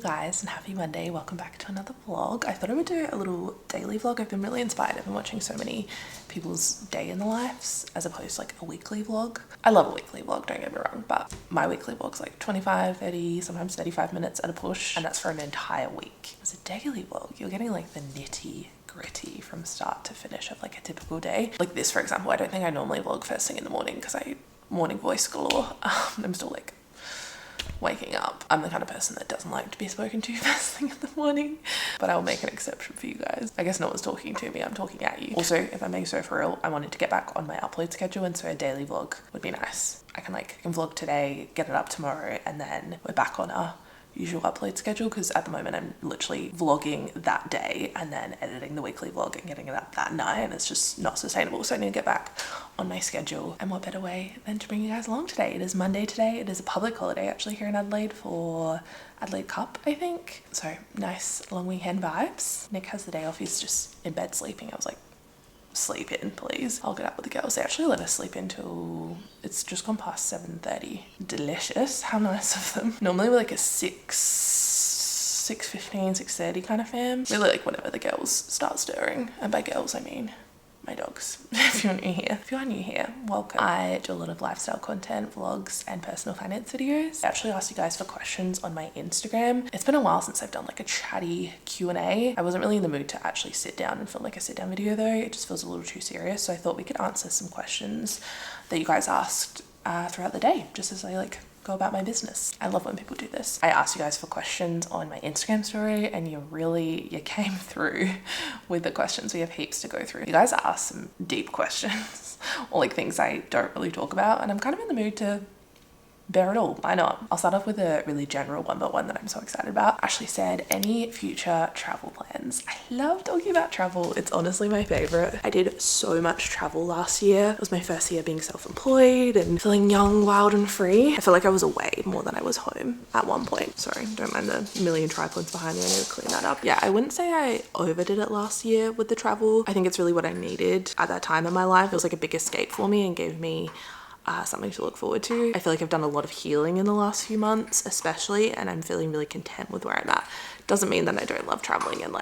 guys, and happy Monday. Welcome back to another vlog. I thought I would do a little daily vlog. I've been really inspired. I've been watching so many people's day in the lives as opposed to like a weekly vlog. I love a weekly vlog, don't get me wrong, but my weekly vlog's like 25, 30, sometimes 35 minutes at a push, and that's for an entire week. As a daily vlog, you're getting like the nitty gritty from start to finish of like a typical day. Like this, for example, I don't think I normally vlog first thing in the morning because I morning voice galore. I'm still like waking up. I'm the kind of person that doesn't like to be spoken to first thing in the morning, but I'll make an exception for you guys. I guess no one's talking to me, I'm talking at you. Also, if I'm being so for real, I wanted to get back on my upload schedule, and so a daily vlog would be nice. I can vlog today, get it up tomorrow, and then we're back on our usual upload schedule, because at the moment I'm literally vlogging that day and then editing the weekly vlog and getting it up that night, and it's just not sustainable. So I need to get back on my schedule, and what better way than to bring you guys along today. It is Monday today. It is a public holiday actually here in Adelaide for Adelaide Cup, I think. So nice long weekend vibes. Nick has the day off. He's just in bed sleeping. I was like, sleep in please, I'll get up with the girls. They actually let us sleep in till it's just gone past 7:30. Delicious. How nice of them. Normally we're like a 6:15, 6:30 kind of fam. Really like whenever the girls start stirring, and by girls I mean my dogs. If you're new here, welcome. I do a lot of lifestyle content, vlogs, and personal finance videos. I actually asked you guys for questions on my Instagram. It's been a while since I've done like a chatty Q&A. I wasn't really in the mood to actually sit down and film like a sit down video though. It just feels a little too serious. So I thought we could answer some questions that you guys asked throughout the day, just as I go about my business. I love when people do this. I asked you guys for questions on my Instagram story, and you came through with the questions. We have heaps to go through. You guys asked some deep questions or like things I don't really talk about, and I'm kind of in the mood to bear it all. Why not? I'll start off with a really general one, but one that I'm so excited about. Ashley said, any future travel plans? I love talking about travel. It's honestly my favorite. I did so much travel last year. It was my first year being self-employed and feeling young, wild and free. I feel like I was away more than I was home at one point. Sorry, don't mind the million tripods behind me. I need to clean that up. Yeah, I wouldn't say I overdid it last year with the travel. I think it's really what I needed at that time in my life. It was like a big escape for me and gave me something to look forward to. I feel like I've done a lot of healing in the last few months especially, and I'm feeling really content with where I'm at. Doesn't mean that I don't love traveling and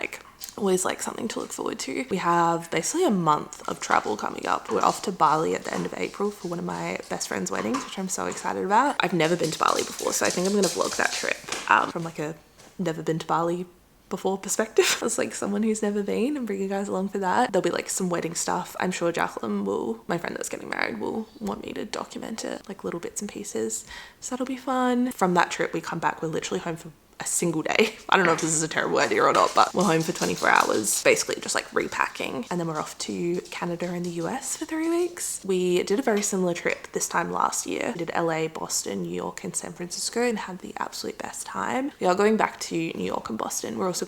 always something to look forward to. We have basically a month of travel coming up. We're off to Bali at the end of April for one of my best friend's weddings, which I'm so excited about. I've never been to Bali before, so I think I'm gonna vlog that trip from a never been to Bali before perspective as someone who's never been, and bring you guys along for that. There'll be some wedding stuff. I'm sure Jacqueline my friend that's getting married, will want me to document it, little bits and pieces, so that'll be fun. From that trip we come back, we're literally home for a single day. I don't know if this is a terrible idea or not, but we're home for 24 hours, basically just repacking, and then we're off to Canada and the US for 3 weeks. We did a very similar trip this time last year. We did LA, Boston, New York and San Francisco, and had the absolute best time. We are going back to New York and Boston. We're also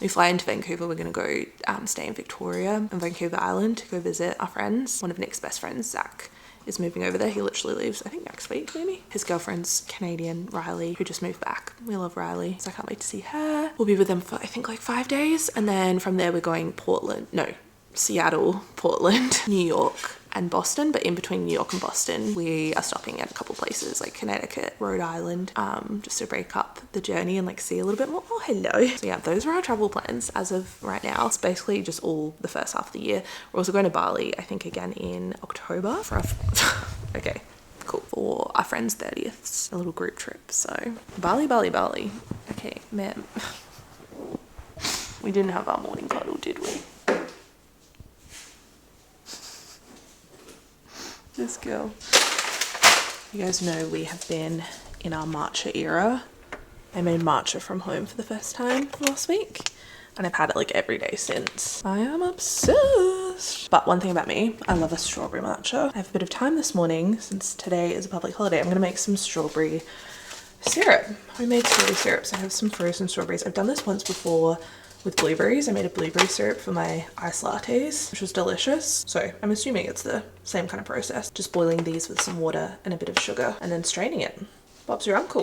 we fly into Vancouver. We're gonna go stay in Victoria and Vancouver Island to go visit our friends. One of Nick's best friends, Zach, is moving over there. He literally leaves, I think, next week maybe. His girlfriend's Canadian, Riley, who just moved back. We love Riley, so I can't wait to see her. We'll be with them for I think 5 days, and then from there we're going Seattle, Portland, New York and Boston. But in between New York and Boston we are stopping at a couple places like Connecticut, Rhode Island, just to break up the journey and see a little bit more. Oh, hello. So yeah, those are our travel plans as of right now. It's basically just all the first half of the year. We're also going to Bali, I think, again in October for our okay, cool, for our friend's 30th, a little group trip. So Bali. Okay, ma'am. We didn't have our morning cuddle, did we? This girl. You guys know we have been in our matcha era. I made matcha from home for the first time last week, and I've had it every day since. I am obsessed. But one thing about me, I love a strawberry matcha. I have a bit of time this morning since today is a public holiday. I'm gonna make some strawberry syrup. Homemade strawberry syrup. So I have some frozen strawberries. I've done this once before with blueberries. I made a blueberry syrup for my iced lattes, which was delicious. So I'm assuming it's the same kind of process. Just boiling these with some water and a bit of sugar and then straining it. Bob's your uncle.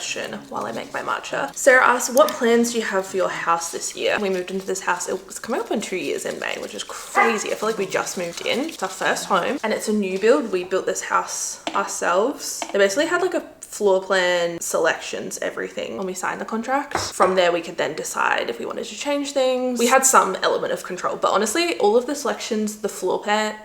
question while I make my matcha. Sarah asked, what plans do you have for your house this year? We moved into this house, it was coming up on 2 years in May, which is crazy. I feel like we just moved in. It's our first home and it's a new build. We built this house ourselves. They basically had like a floor plan, selections, everything when we signed the contract. From there, we could then decide if we wanted to change things. We had some element of control, but honestly, all of the selections, the floor plan,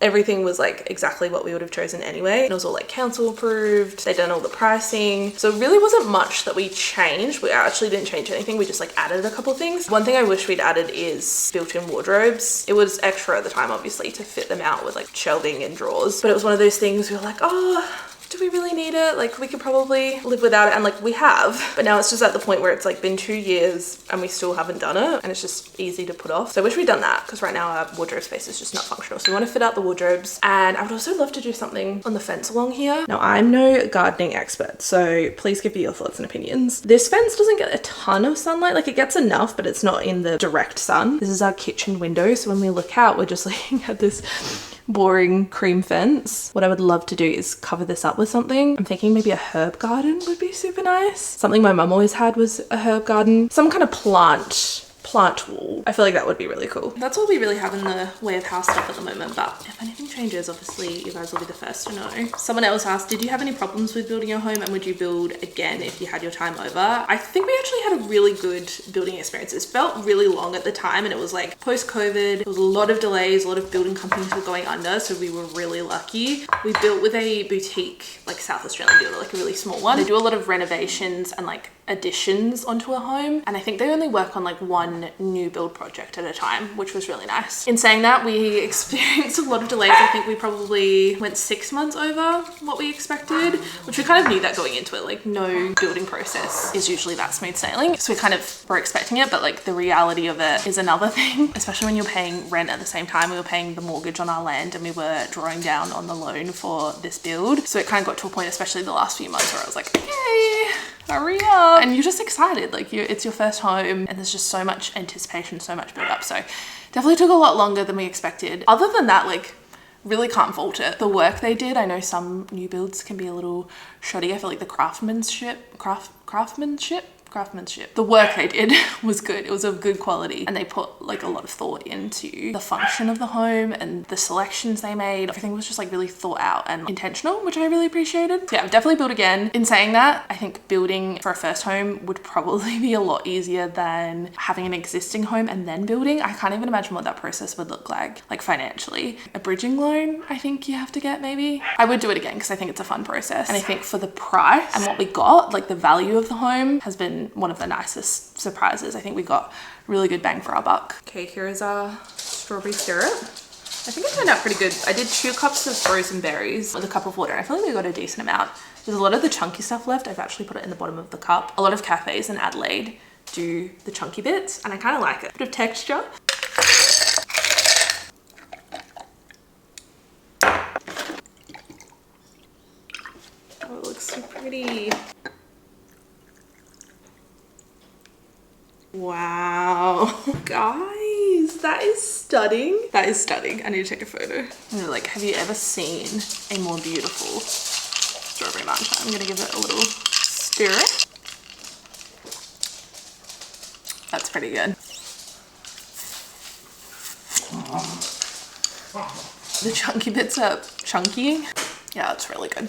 everything was like exactly what we would have chosen anyway. It was all like council approved. They'd done all the pricing. So it really wasn't much that we changed. We actually didn't change anything. We just like added a couple things. One thing I wish we'd added is built-in wardrobes. It was extra at the time, obviously, to fit them out with like shelving and drawers. But it was one of those things we were like, oh, do we really need it? Like we could probably live without it, and like we have, but now it's just at the point where it's like been 2 years and we still haven't done it, and it's just easy to put off. So I wish we'd done that, because right now our wardrobe space is just not functional. So we want to fit out the wardrobes, and I would also love to do something on the fence along here. Now I'm no gardening expert, so please give me your thoughts and opinions. This fence doesn't get a ton of sunlight, like it gets enough, but it's not in the direct sun. This is our kitchen window, so when we look out, we're just looking at this boring cream fence. What I would love to do is cover this up with something. I'm thinking maybe a herb garden would be super nice. Something my mum always had was a herb garden. Some kind of plant wall. I feel like that would be really cool. That's all we really have in the way of house stuff at the moment, but if anything changes, obviously you guys will be the first to know. Someone else asked, did you have any problems with building your home, and would you build again if you had your time over? I think we actually had a really good building experience. It felt really long at the time, and it was like post-COVID. There was a lot of delays, a lot of building companies were going under, so we were really lucky. We built with a boutique, like South Australian builder, like a really small one. They do a lot of renovations and like additions onto a home, and I think they only work on like one new build project at a time, which was really nice. In saying that, we experienced a lot of delays. I think we probably went 6 months over what we expected, which we kind of knew that going into it. Like no building process is usually that smooth sailing, so we kind of were expecting it, but like the reality of it is another thing, especially when you're paying rent at the same time. We were paying the mortgage on our land and we were drawing down on the loan for this build, so it kind of got to a point, especially the last few months, where I was like, okay, hurry up. And you're just excited, like it's your first home, and there's just so much anticipation, so much build up. So definitely took a lot longer than we expected. Other than that, like really can't fault it. The work they did, I know some new builds can be a little shoddy. I feel like the craftsmanship, the work they did was good. It was of good quality, and they put like a lot of thought into the function of the home and the selections they made. Everything was just like really thought out and intentional, which I really appreciated. So yeah, I've definitely built again. In saying that, I think building for a first home would probably be a lot easier than having an existing home and then building. I can't even imagine what that process would look like financially. A bridging loan, I think you have to get maybe. I would do it again because I think it's a fun process. And I think for the price and what we got, like the value of the home has been one of the nicest surprises. I think we got really good bang for our buck. Okay, here is our strawberry syrup. I think it turned out pretty good. I did 2 cups of frozen berries with a cup of water. I feel like we got a decent amount. There's a lot of the chunky stuff left. I've actually put it in the bottom of the cup. A lot of cafes in Adelaide do the chunky bits, and I kind of like it. Bit of texture. Oh, it looks so pretty. Wow, guys, that is stunning. That is stunning. I need to take a photo. I'm like, have you ever seen a more beautiful strawberry matcha? I'm gonna give it a little stir. That's pretty good. The chunky bits are chunky. Yeah, that's really good.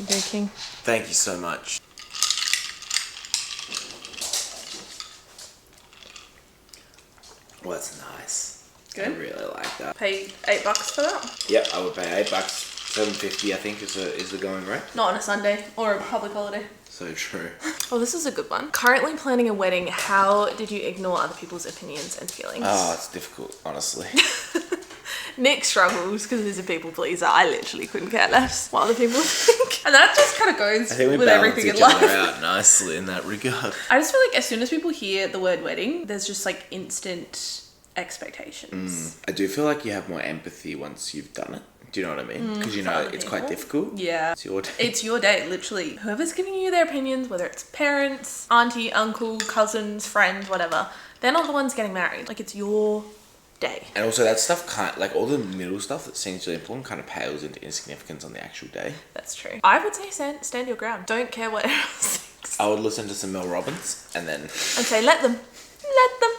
Baking. Thank you so much. Well, that's nice. Good. I really like that. Pay $8 for that? Yep, I would pay $8. $7.50 I think is the going rate. Not on a Sunday or a public holiday. So true. Oh, this is a good one. Currently planning a wedding. How did you ignore other people's opinions and feelings? Oh, it's difficult, honestly. Nick struggles because he's a people pleaser. I literally couldn't care less what other people think. And that just kind of goes with everything in life. I think we balance each other out nicely in that regard. I just feel like as soon as people hear the word wedding, there's just like instant expectations. I do feel like you have more empathy once you've done it. Do you know what I mean? Because you know it's quite difficult. Yeah. It's your day. It's your day, literally. Whoever's giving you their opinions, whether it's parents, auntie, uncle, cousins, friends, whatever, they're not the ones getting married. Like, it's your day. And also that stuff like all the middle stuff that seems really important kind of pales into insignificance on the actual day. That's true. I would say stand your ground. Don't care what else thinks. I would listen to some Mel Robbins and say, let them,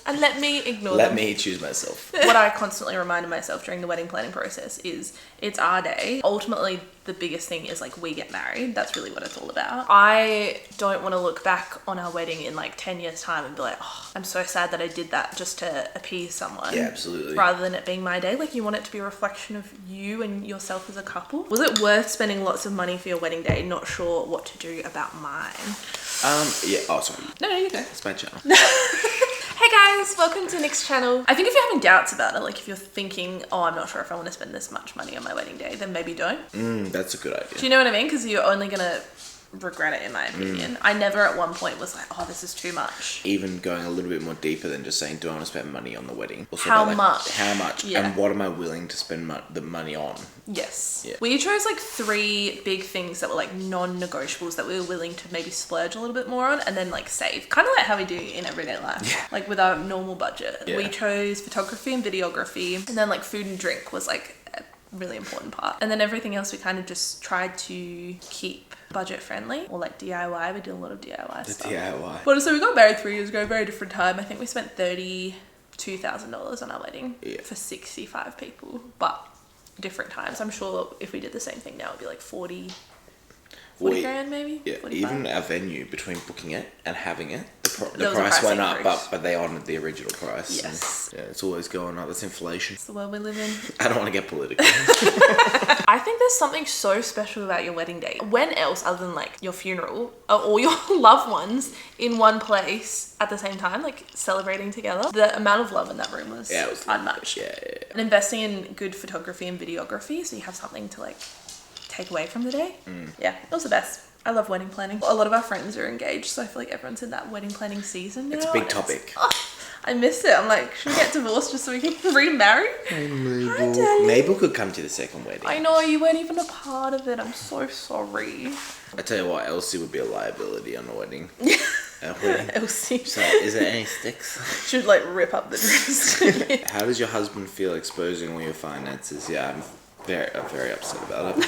and let me ignore them. Let me choose myself. What I constantly reminded myself during the wedding planning process is it's our day. Ultimately, the biggest thing is like we get married. That's really what it's all about. I don't want to look back on our wedding in like 10 years time and be like, oh, I'm so sad that I did that just to appease someone. Yeah, absolutely. Rather than it being my day. Like you want it to be a reflection of you and yourself as a couple. Was it worth spending lots of money for your wedding day? Not sure what to do about mine. Yeah. Oh, sorry. No, you go. It's my channel. Hey guys, welcome to Nick's channel. I think if you're having doubts about it, like if you're thinking, oh, I'm not sure if I want to spend this much money on my wedding day, then maybe don't. That's a good idea. Do you know what I mean? Because you're only gonna regret it, in my opinion. I never at one point was like, oh, this is too much. Even going a little bit more deeper than just saying, do I want to spend money on the wedding? Also How about, much? How much? Yeah. And what am I willing to spend the money on? Yes. Yeah. We chose like 3 big things that were like non-negotiables that we were willing to maybe splurge a little bit more on and then like save. Kind of like how we do in everyday life. Yeah. Like with our normal budget. Yeah. We chose photography and videography, and then like food and drink was like a really important part. And then everything else we kind of just tried to keep budget friendly, or like DIY. We did a lot of DIY stuff. DIY. But so we got married 3 years ago, very different time. I think we spent $32,000 on our wedding for 65 people, but different times. I'm sure if we did the same thing now, it'd be like 40 grand maybe. Yeah, 45. even our venue, between booking it and having it, the There was a price price went up, increase. but they honoured the original price. Yes. And, yeah, it's always going up. It's inflation. It's the world we live in. I don't want to get political. I think there's something so special about your wedding day. When else, other than like your funeral, are all your loved ones in one place at the same time, like celebrating together? The amount of love in that room was, Yeah, it was unmatched. Yeah. And investing in good photography and videography, so you have something to like take away from the day. Yeah, it was the best. I love wedding planning. A lot of our friends are engaged, so I feel like everyone's in that wedding planning season now. It's a big and topic. I miss it. I'm like, should we get divorced just so we can remarry? Hi, Daddy. Mabel could come to the second wedding. I know, you weren't even a part of it. I'm so sorry. I tell you what, Elsie would be a liability on a wedding. Elsie. So, is there any sticks? Should like rip up the dress. How does your husband feel exposing all your finances? Yeah, I'm very upset about it.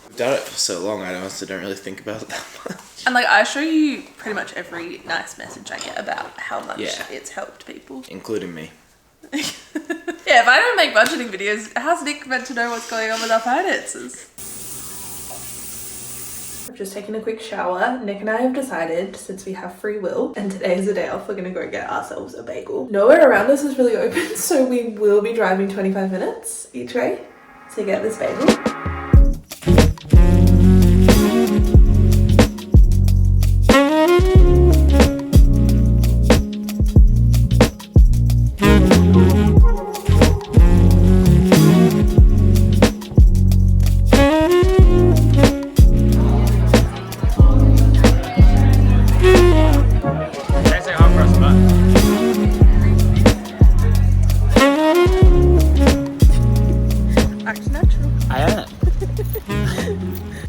I've done it for so long, I also don't really think about it that much. And like, I show you pretty much every nice message I get about how much Yeah. it's helped people. Including me. Yeah, if I don't make budgeting videos, how's Nick meant to know what's going on with our finances? I've just taken a quick shower. Nick and I have decided, since we have free will, and today is the day off, we're gonna go get ourselves a bagel. Nowhere around us is really open, so we will be driving 25 minutes each way to get this bagel.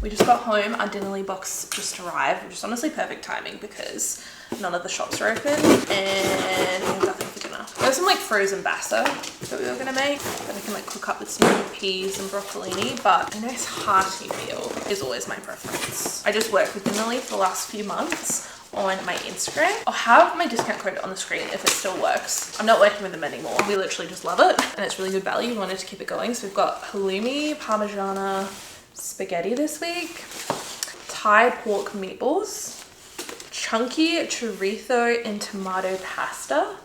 We just got home, our Dinnerly box just arrived, which is honestly perfect timing because none of the shops are open and we have nothing for dinner. We have some like frozen bassa that we were gonna make that I can like cook up with some peas and broccolini, but a nice hearty meal is always my preference. I just worked with Dinnerly for the last few months on my Instagram. I'll have my discount code on the screen if it still works. I'm not working with them anymore. We literally just love it and it's really good value. We wanted to keep it going. So we've got halloumi, parmigiana, spaghetti this week, Thai pork meatballs, chunky chorizo and tomato pasta,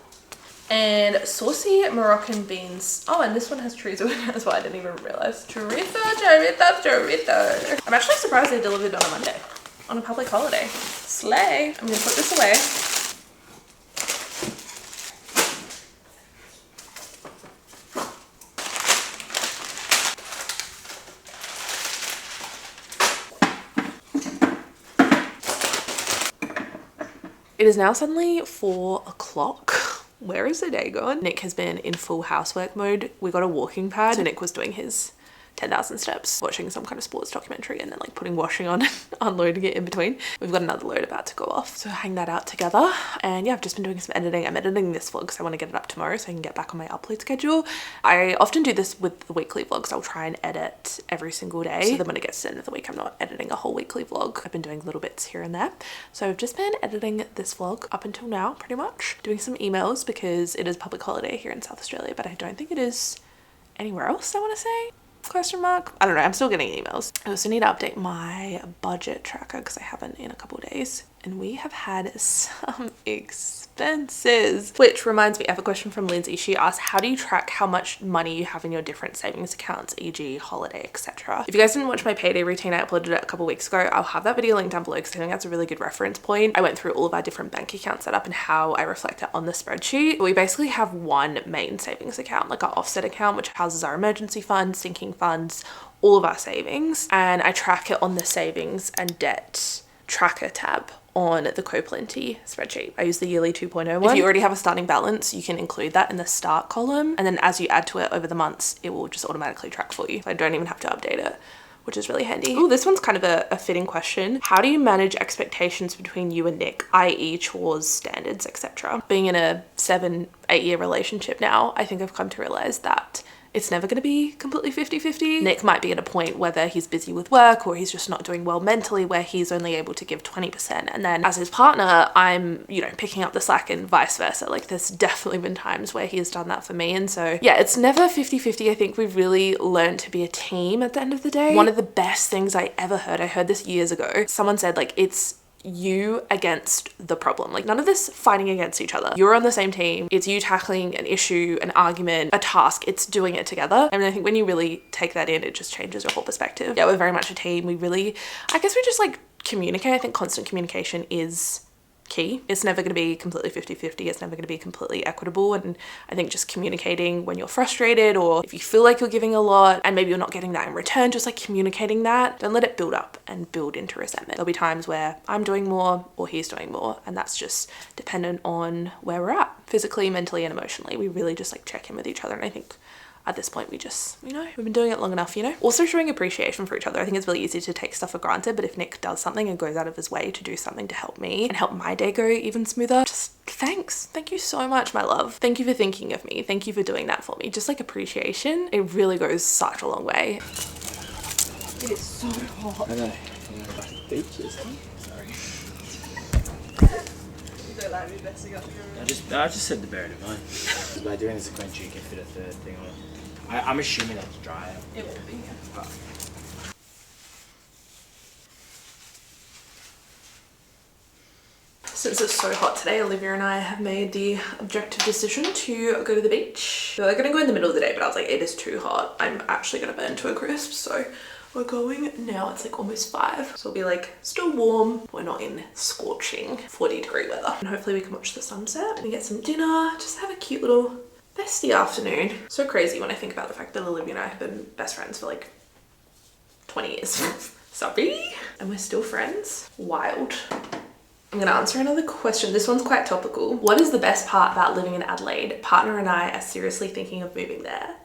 and saucy Moroccan beans. Oh, and this one has chorizo in it as well. I didn't even realize. Chorizo. I'm actually surprised they delivered on a Monday, on a public holiday. Slay. I'm gonna put this away. It is now suddenly 4 o'clock. Where is the day gone? Nick has been in full housework mode. We got a walking pad. So Nick was doing his 10,000 steps watching some kind of sports documentary and then like putting washing on and unloading it in between. We've got another load about to go off, so hang that out together. And yeah, I've just been doing some editing. I'm editing this vlog because I want to get it up tomorrow so I can get back on my upload schedule. I often do this with the weekly vlogs. I'll try and edit every single day, so then when it gets to the end of the week I'm not editing a whole weekly vlog. I've been doing little bits here and there. So I've just been editing this vlog up until now, pretty much doing some emails because it is public holiday here in South Australia, but I don't think it is anywhere else, I want to say. Question mark? I don't know, I'm still getting emails. I also need to update my budget tracker because I haven't in a couple of days, and we have had some expenses. Which reminds me, I have a question from Lindsay. She asked, how do you track how much money you have in your different savings accounts, e.g. holiday, etc.? If you guys didn't watch my payday routine, I uploaded it a couple of weeks ago. I'll have that video linked down below because I think that's a really good reference point. I went through all of our different bank accounts set up and how I reflect it on the spreadsheet. We basically have one main savings account, like our offset account, which houses our emergency fund, sinking funds, all of our savings, and I track it on the savings and debt tracker tab on the CoPlenty spreadsheet. I use the yearly 2.0 one. If you already have a starting balance, you can include that in the start column, and then as you add to it over the months, it will just automatically track for you. I don't even have to update it, which is really handy. Oh, this one's kind of a fitting question. How do you manage expectations between you and Nick, i.e. chores, standards, etc.? Being in a 7-8 year relationship now, I think I've come to realize that it's never going to be completely 50-50. Nick might be at a point whether he's busy with work or he's just not doing well mentally where he's only able to give 20%. And then as his partner, I'm, you know, picking up the slack and vice versa. Like there's definitely been times where he has done that for me. And so yeah, it's never 50-50. I think we've really learned to be a team at the end of the day. One of the best things I ever heard, I heard this years ago, someone said like, it's you against the problem. Like none of this fighting against each other. You're on the same team. It's you tackling an issue, an argument, a task. It's doing it together. And I think when you really take that in, it just changes your whole perspective. Yeah, we're very much a team. We really, I guess we just like communicate. I think constant communication is key. It's never going to be completely 50-50. It's never going to be completely equitable. And I think just communicating when you're frustrated or if you feel like you're giving a lot and maybe you're not getting that in return, just like communicating that. Don't let it build up and build into resentment. There'll be times where I'm doing more or he's doing more, and that's just dependent on where we're at physically, mentally, and emotionally. We really just like check in with each other, and I think at this point we just, you know, we've been doing it long enough, you know. Also showing appreciation for each other. I think it's really easy to take stuff for granted, but if Nick does something and goes out of his way to do something to help me and help my day go even smoother, just thanks. Thank you so much, my love. Thank you for thinking of me. Thank you for doing that for me. Just like appreciation, it really goes such a long way. It is so hot. I know. Beaches, huh? Sorry. You don't like me messing up your... I just said to bear it in mind. By doing the sequential, you can fit a third thing on it. I'm assuming that's dry. It will be, yeah. Oh. Since it's so hot today, Olivia and I have made the objective decision to go to the beach. We were going to go in the middle of the day, but I was like, it is too hot. I'm actually going to burn to a crisp, so we're going now. It's like almost 5, so it'll be like still warm. We're not in scorching 40-degree weather. And hopefully we can watch the sunset and get some dinner, just have a cute little bestie afternoon. So crazy when I think about the fact that Olivia and I have been best friends for like 20 years. Sorry. And we're still friends. Wild. I'm gonna answer another question. This one's quite topical. What is the best part about living in Adelaide? Partner and I are seriously thinking of moving there.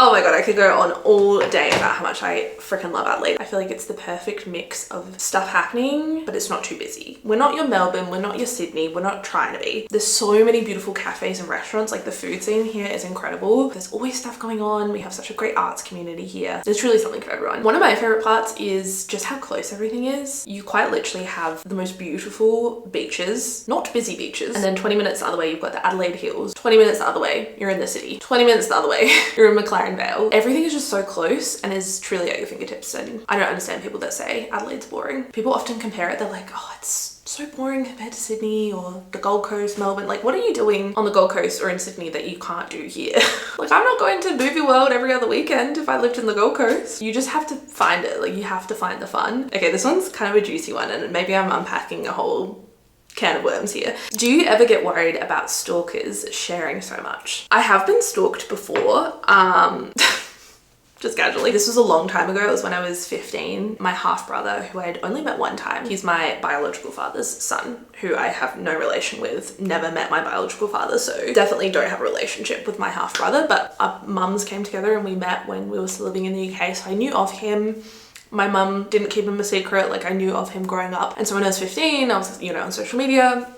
Oh my god, I could go on all day about how much I freaking love Adelaide. I feel like it's the perfect mix of stuff happening, but it's not too busy. We're not your Melbourne, we're not your Sydney, we're not trying to be. There's so many beautiful cafes and restaurants, like the food scene here is incredible. There's always stuff going on. We have such a great arts community here. There's truly something for everyone. One of my favorite parts is just how close everything is. You quite literally have the most beautiful beaches, not busy beaches, and then 20 minutes the other way, you've got the Adelaide Hills. 20 minutes the other way, you're in the city. 20 minutes the other way, you're in McLaren Vale. Everything is just so close and is truly at your fingertips, and I don't understand people that say Adelaide's boring. People often compare it, they're like, oh, it's so boring compared to Sydney or the Gold Coast, Melbourne. Like, what are you doing on the Gold Coast or in Sydney that you can't do here? Like, I'm not going to Movie World every other weekend if I lived in the Gold Coast. You just have to find it. Like, you have to find the fun. Okay, this one's kind of a juicy one, and maybe I'm unpacking a whole can of worms here. Do you ever get worried about stalkers sharing so much? I have been stalked before. just casually. This was a long time ago. It was when I was 15. My half brother, who I had only met one time, he's my biological father's son, who I have no relation with, never met my biological father, so definitely don't have a relationship with my half brother, but our mums came together and we met when we were still living in the UK, so I knew of him. My mum didn't keep him a secret, like I knew of him growing up. And so when I was 15, I was, you know, on social media,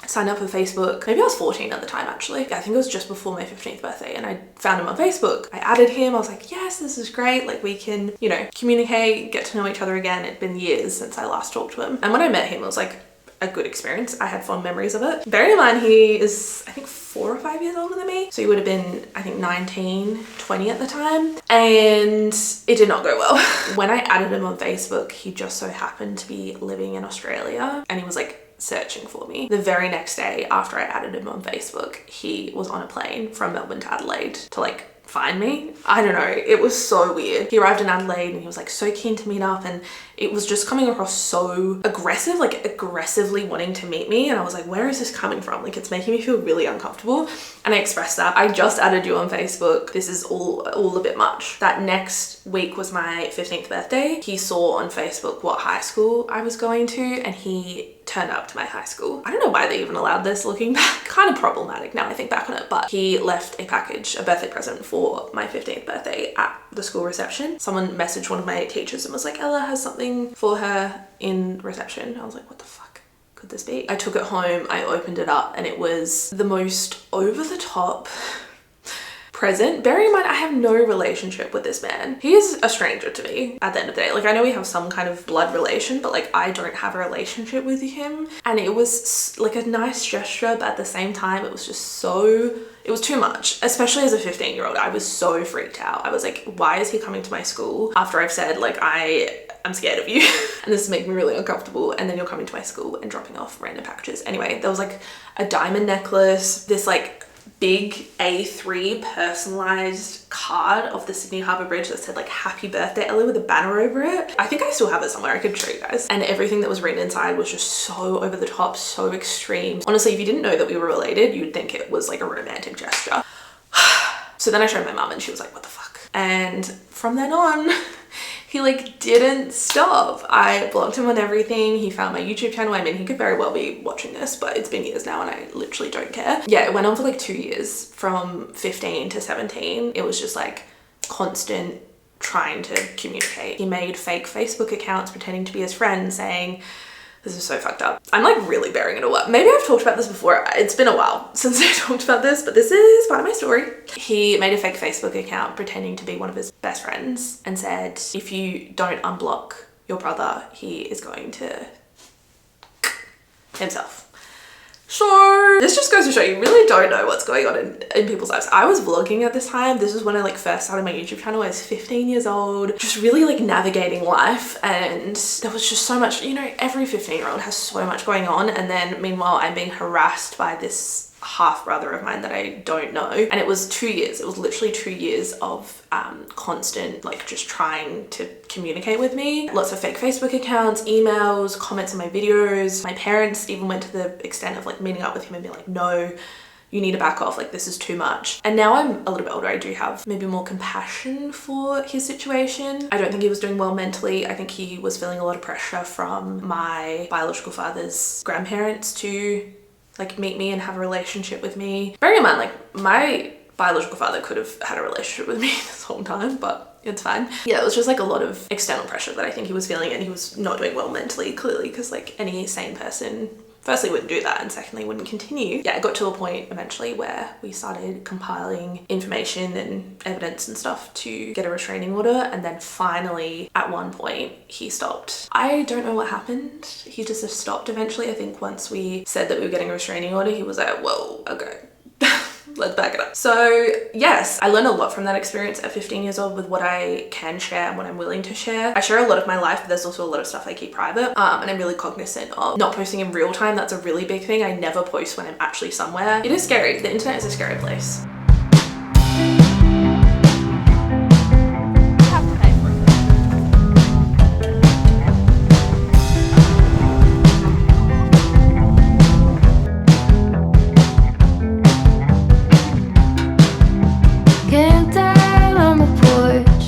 signed up for Facebook. Maybe I was 14 at the time actually. I think it was just before my 15th birthday, and I found him on Facebook. I added him. I was like, yes, this is great. Like we can, you know, communicate, get to know each other again. It'd been years since I last talked to him. And when I met him, it was like a good experience. I had fond memories of it. Bearing in mind, he is, I think 4 or 5 years older than me. So he would have been, I think 19, 20 at the time. And it did not go well. When I added him on Facebook, he just so happened to be living in Australia, and he was like searching for me. The very next day after I added him on Facebook, he was on a plane from Melbourne to Adelaide to like find me. I don't know, it was so weird. He arrived in Adelaide and he was like so keen to meet up, and it was just coming across so aggressive, like aggressively wanting to meet me, and I was like, where is this coming from? Like it's making me feel really uncomfortable. And I expressed that. I just added you on Facebook. This is all a bit much. That next week was my 15th birthday. He saw on Facebook what high school I was going to, and he turned up to my high school. I don't know why they even allowed this looking back. Kind of problematic now I think back on it, but he left a package, a birthday present for my 15th birthday at the school reception. Someone messaged one of my teachers and was like, Ella has something for her in reception. I was like, what the fuck could this be? I took it home, I opened it up, and it was the most over the top present. Bearing in mind, I have no relationship with this man. He is a stranger to me at the end of the day. Like I know we have some kind of blood relation, but like I don't have a relationship with him. And it was like a nice gesture, but at the same time, it was just so, it was too much, especially as a 15-year-old. I was so freaked out. I was like, why is he coming to my school after I've said like, I'm scared of you and this is making me really uncomfortable, and then you're coming to my school and dropping off random packages. Anyway, there was like a diamond necklace, this like big A3 personalized card of the Sydney Harbour Bridge that said like happy birthday Ellie with a banner over it. I think I still have it somewhere. I could show you guys. And everything that was written inside was just so over the top, so extreme. Honestly, if you didn't know that we were related, you'd think it was like a romantic gesture. So then I showed my mum and she was like, what the fuck? And from then on, he like didn't stop. I blocked him on everything. He found my YouTube channel. I mean, he could very well be watching this, but it's been years now and I literally don't care. Yeah, it went on for like 2 years, from 15 to 17. It was just like constant trying to communicate. He made fake Facebook accounts pretending to be his friend, saying, this is so fucked up. I'm like really bearing it all up. Maybe I've talked about this before. It's been a while since I talked about this, but this is part of my story. He made a fake Facebook account pretending to be one of his best friends and said, if you don't unblock your brother, he is going to himself. Sure. This just goes to show you really don't know what's going on in people's lives. I was vlogging at this time. This is when I like first started my YouTube channel. I was 15 years old, just really like navigating life, and there was just so much, you know, every 15-year-old has so much going on, and then meanwhile I'm being harassed by this half brother of mine that I don't know. And it was 2 years. It was literally 2 years of constant like just trying to communicate with me. Lots of fake Facebook accounts, emails, comments on my videos. My parents even went to the extent of like meeting up with him and being like, no, you need to back off, like this is too much. And now I'm a little bit older, I do have maybe more compassion for his situation. I don't think he was doing well mentally. I think he was feeling a lot of pressure from my biological father's grandparents to like meet me and have a relationship with me. Bearing in mind, like my biological father could have had a relationship with me this whole time, but it's fine. Yeah, it was just like a lot of external pressure that I think he was feeling, and he was not doing well mentally, clearly, because like any sane person firstly wouldn't do that, and secondly wouldn't continue. Yeah, it got to a point eventually where we started compiling information and evidence and stuff to get a restraining order, and then finally at one point he stopped. I don't know what happened. He just stopped eventually. I think once we said that we were getting a restraining order, he was like, whoa, okay. Let's back it up. So yes, I learned a lot from that experience at 15 years old with what I can share and what I'm willing to share. I share a lot of my life, but there's also a lot of stuff I keep private. And I'm really cognizant of not posting in real time. That's a really big thing. I never post when I'm actually somewhere. It is scary. The internet is a scary place. Camped out on the porch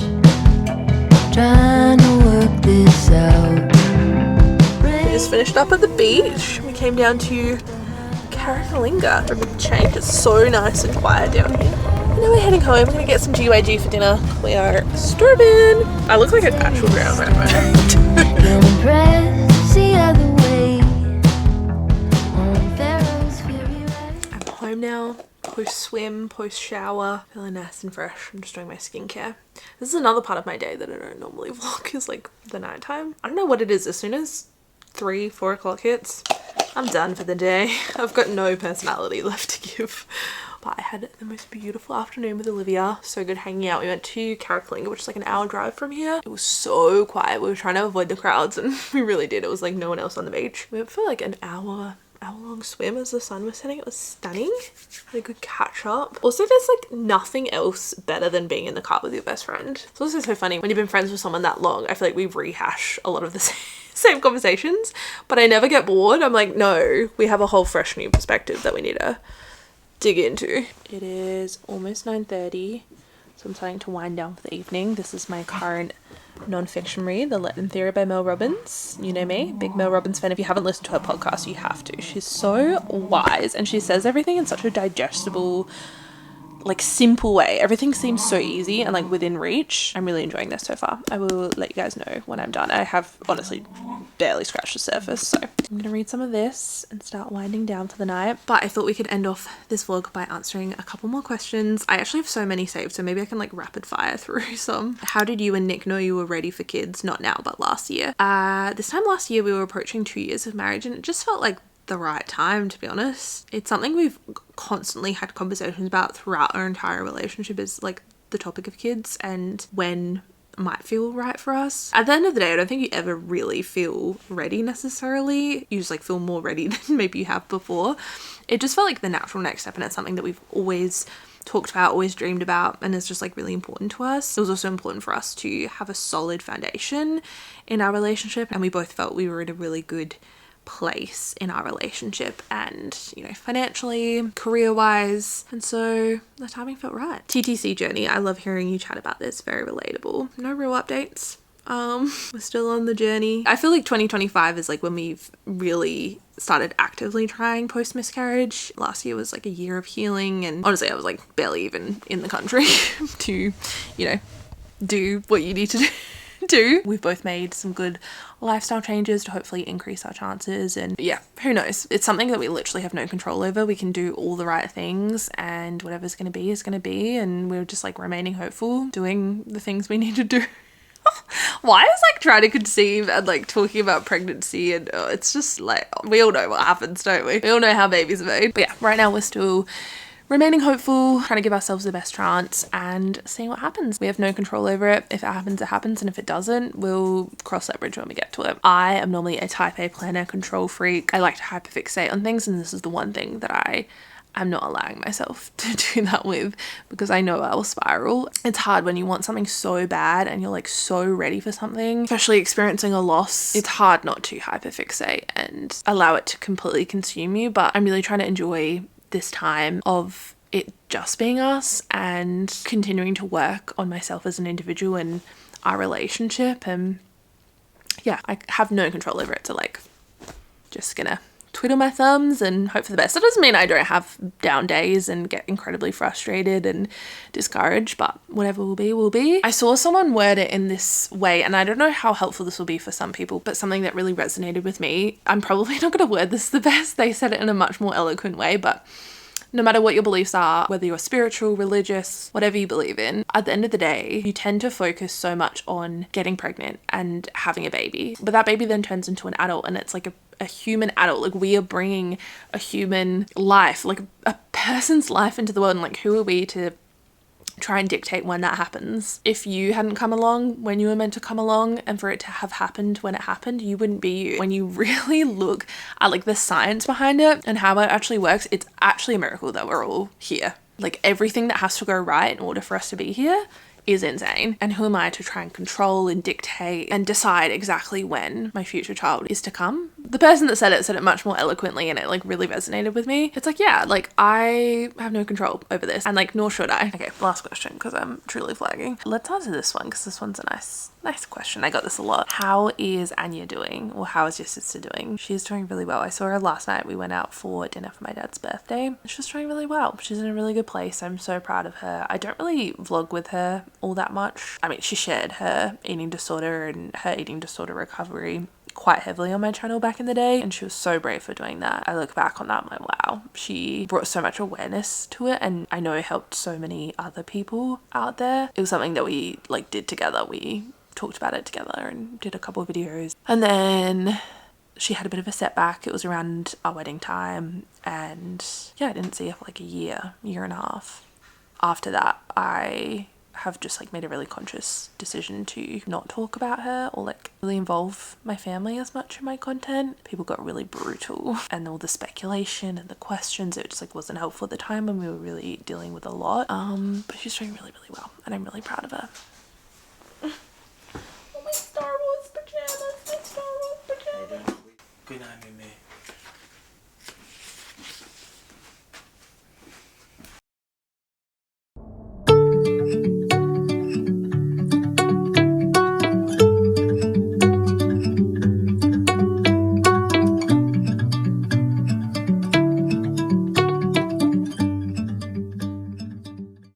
just finished up at the beach. We came down to Carrickalinga for a big change. It's so nice and quiet down here. And now we're heading home. We're gonna get some GYG for dinner. We are starving. I look like an actual ground I'm home now. Post swim, post shower, feeling nice and fresh. I'm just doing my skincare. This is another part of my day that I don't normally vlog, is like the nighttime. I don't know what it is. As soon as 3-4 o'clock hits, I'm done for the day. I've got no personality left to give. But I had the most beautiful afternoon with Olivia. So good hanging out. We went to Carrickalinga, which is like an hour drive from here. It was so quiet. We were trying to avoid the crowds and we really did. It was like no one else on the beach. We went for like an hour-long swim as the sun was setting. It was stunning. Had a good catch up. Also, there's like nothing else better than being in the car with your best friend. It's also so funny when you've been friends with someone that long. I feel like we rehash a lot of the same conversations, but I never get bored. I'm like, no, we have a whole fresh new perspective that we need to dig into. It is almost 9:30, so I'm starting to wind down for the evening. This is my current non-fiction read, The Let Them Theory by Mel Robbins. You know me, big Mel Robbins fan. If you haven't listened to her podcast, you have to. She's so wise and she says everything in such a digestible, like simple way. Everything seems so easy and like within reach. I'm really enjoying this so far. I will let you guys know when I'm done. I have honestly barely scratched the surface, so I'm gonna read some of this and start winding down for the night. But I thought we could end off this vlog by answering a couple more questions. I actually have so many saved, so maybe I can like rapid fire through some. How did you and Nick know you were ready for kids? Not now, but last year. This time last year we were approaching 2 years of marriage and it just felt like the right time, to be honest. It's something we've constantly had conversations about throughout our entire relationship, is like the topic of kids and when might feel right for us. At the end of the day, I don't think you ever really feel ready necessarily. You just like feel more ready than maybe you have before. It just felt like the natural next step, and it's something that we've always talked about, always dreamed about, and it's just like really important to us. It was also important for us to have a solid foundation in our relationship, and we both felt we were in a really good place in our relationship and, you know, financially, career-wise, and so the timing felt right. TTC journey, I love hearing you chat about this, very relatable. No real updates. We're still on the journey. I feel like 2025 is like when we've really started actively trying post miscarriage. Last year was like a year of healing, and honestly I was like barely even in the country to, you know, do what you need to do. We've both made some good lifestyle changes to hopefully increase our chances, and yeah, who knows, it's something that we literally have no control over. We can do all the right things and whatever's going to be is going to be, and we're just like remaining hopeful, doing the things we need to do. Why is like trying to conceive and like talking about pregnancy and it's just like, we all know what happens, don't we? We all know how babies are made. But yeah, right now we're still remaining hopeful, trying to give ourselves the best chance and seeing what happens. We have no control over it. If it happens, it happens, and if it doesn't, we'll cross that bridge when we get to it. I am normally a type A planner, control freak. I like to hyperfixate on things, and this is the one thing that I'm not allowing myself to do that with, because I know I will spiral. It's hard when you want something so bad and you're like so ready for something, especially experiencing a loss. It's hard not to hyperfixate and allow it to completely consume you, but I'm really trying to enjoy this time of it just being us and continuing to work on myself as an individual and our relationship. And yeah, I have no control over it, so like just gonna twiddle my thumbs and hope for the best. That doesn't mean I don't have down days and get incredibly frustrated and discouraged, but whatever will be, will be. I saw someone word it in this way, and I don't know how helpful this will be for some people, but something that really resonated with me. I'm probably not going to word this the best. They said it in a much more eloquent way, but no matter what your beliefs are, whether you're spiritual, religious, whatever you believe in, at the end of the day, you tend to focus so much on getting pregnant and having a baby. But that baby then turns into an adult, and it's like a human adult. Like, we are bringing a human life, like a person's life into the world, and like, who are we to try and dictate when that happens? If you hadn't come along when you were meant to come along, and for it to have happened when it happened, you wouldn't be you. When you really look at like the science behind it and how it actually works, it's actually a miracle that we're all here. Like, everything that has to go right in order for us to be here is insane. And who am I to try and control and dictate and decide exactly when my future child is to come? The person that said it much more eloquently, and it like really resonated with me. It's like, yeah, like I have no control over this, and like nor should I. Okay, last question, because I'm truly flagging. Let's answer this one, because this one's a nice question. I got this a lot. How is Anya doing? Or how is your sister doing? She's doing really well. I saw her last night. We went out for dinner for my dad's birthday. She's doing really well. She's in a really good place. I'm so proud of her. I don't really vlog with her all that much. I mean, she shared her eating disorder and her eating disorder recovery quite heavily on my channel back in the day, and she was so brave for doing that. I look back on that and I'm like, wow, she brought so much awareness to it, and I know it helped so many other people out there. It was something that we like did together. We talked about it together and did a couple of videos, and then she had a bit of a setback. It was around our wedding time, and yeah, I didn't see her for like a year and a half. After that, I have just like made a really conscious decision to not talk about her or like really involve my family as much in my content. People got really brutal, and all the speculation and the questions, it just like wasn't helpful at the time, and we were really dealing with a lot. But she's doing really, really well, and I'm really proud of her. Oh, my Star Wars pajamas, my Star Wars pajamas. Good night, Mimi.